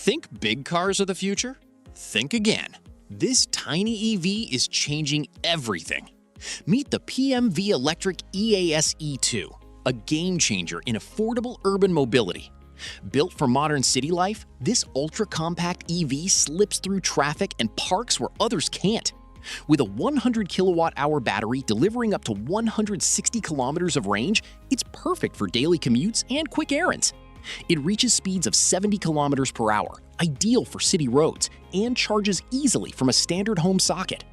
Think big cars are the future? Think again. This tiny EV is changing everything. Meet the PMV Electric EAS-E2, a game changer in affordable urban mobility. Built for modern city life, this ultra-compact EV slips through traffic and parks where others can't. With a 100 kilowatt-hour battery delivering up to 160 kilometers of range, it's perfect for daily commutes and quick errands. It reaches speeds of 70 kilometers per hour, ideal for city roads, and charges easily from a standard home socket.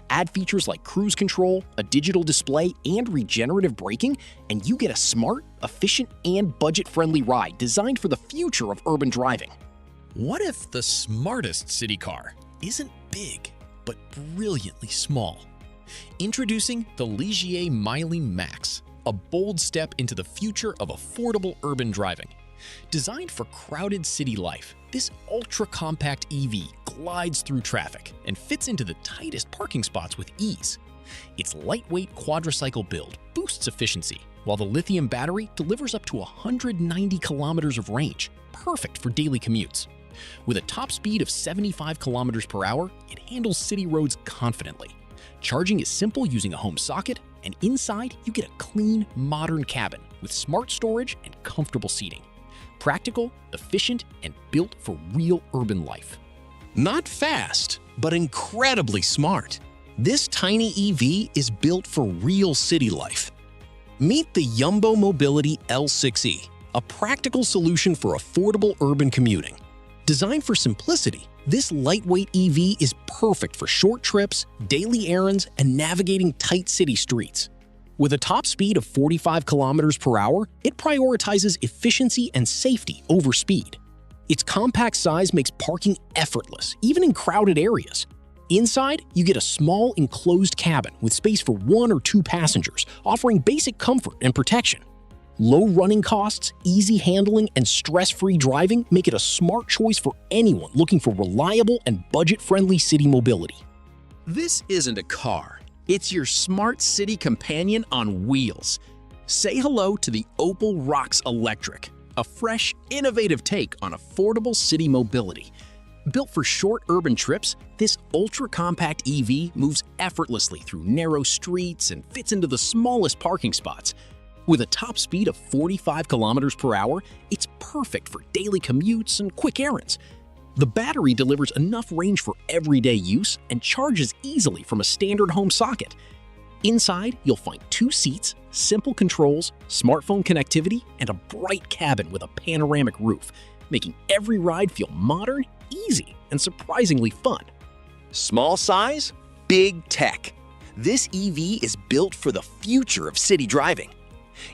Add features like cruise control, a digital display, and regenerative braking, and you get a smart, efficient, and budget-friendly ride designed for the future of urban driving. What if the smartest city car isn't big, but brilliantly small? Introducing the Ligier Myli Max, a bold step into the future of affordable urban driving. Designed for crowded city life, this ultra-compact EV glides through traffic and fits into the tightest parking spots with ease. Its lightweight quadricycle build boosts efficiency, while the lithium battery delivers up to 190 kilometers of range, perfect for daily commutes. With a top speed of 75 kilometers per hour, it handles city roads confidently. Charging is simple using a home socket, and inside you get a clean, modern cabin with smart storage and comfortable seating. Practical, efficient, and built for real urban life. Not fast, but incredibly smart. This tiny EV is built for real city life. Meet the Yumbo Mobility L6e, a practical solution for affordable urban commuting. Designed for simplicity, this lightweight EV is perfect for short trips, daily errands, and navigating tight city streets. With a top speed of 45 kilometers per hour, it prioritizes efficiency and safety over speed. Its compact size makes parking effortless, even in crowded areas. Inside, you get a small enclosed cabin with space for 1 or 2 passengers, offering basic comfort and protection. Low running costs, easy handling, and stress-free driving make it a smart choice for anyone looking for reliable and budget-friendly city mobility. This isn't a car. It's your smart city companion on wheels. Say hello to the Opel Rocks Electric, a fresh, innovative take on affordable city mobility. Built for short urban trips, this ultra-compact EV moves effortlessly through narrow streets and fits into the smallest parking spots. With a top speed of 45 kilometers per hour, it's perfect for daily commutes and quick errands. The battery delivers enough range for everyday use and charges easily from a standard home socket. Inside, you'll find 2 seats, simple controls, smartphone connectivity, and a bright cabin with a panoramic roof, making every ride feel modern, easy, and surprisingly fun. Small size, big tech. This EV is built for the future of city driving.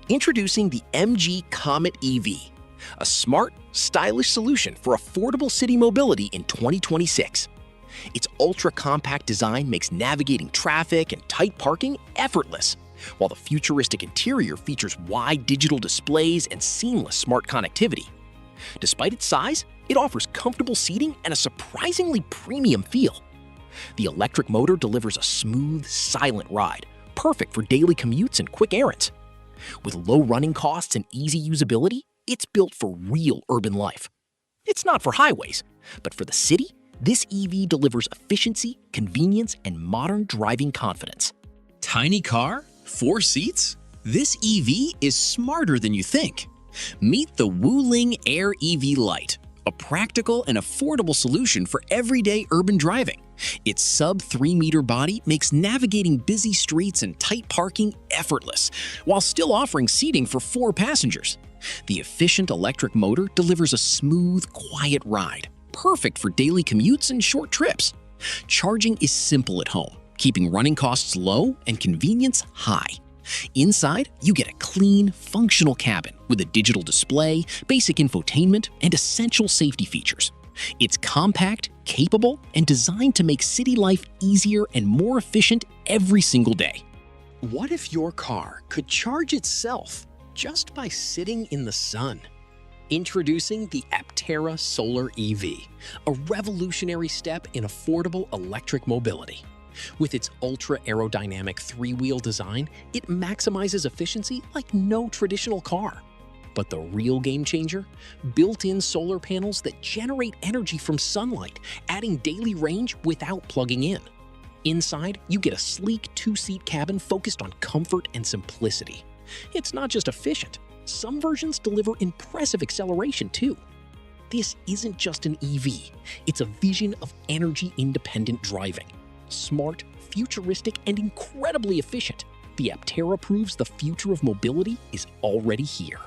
Introducing the MG Comet EV, a smart, stylish solution for affordable city mobility in 2026. Its ultra-compact design makes navigating traffic and tight parking effortless, while the futuristic interior features wide digital displays and seamless smart connectivity. Despite its size, it offers comfortable seating and a surprisingly premium feel. The electric motor delivers a smooth, silent ride, perfect for daily commutes and quick errands. With low running costs and easy usability, it's built for real urban life. It's not for highways, but for the city, this EV delivers efficiency, convenience, and modern driving confidence. Tiny car? 4 seats? This EV is smarter than you think. Meet the Wuling Air EV Lite, a practical and affordable solution for everyday urban driving. Its sub-3-meter body makes navigating busy streets and tight parking effortless, while still offering seating for 4 passengers. The efficient electric motor delivers a smooth, quiet ride, perfect for daily commutes and short trips. Charging is simple at home, keeping running costs low and convenience high. Inside, you get a clean, functional cabin with a digital display, basic infotainment, and essential safety features. It's compact, capable, and designed to make city life easier and more efficient every single day. What if your car could charge itself just by sitting in the sun? Introducing the Aptera Solar EV, a revolutionary step in affordable electric mobility. With its ultra-aerodynamic 3-wheel design, it maximizes efficiency like no traditional car. But the real game changer? Built-in solar panels that generate energy from sunlight, adding daily range without plugging in. Inside, you get a sleek 2-seat cabin focused on comfort and simplicity. It's not just efficient. Some versions deliver impressive acceleration too. This isn't just an EV. It's a vision of energy-independent driving. Smart, futuristic, and incredibly efficient. The Aptera proves the future of mobility is already here.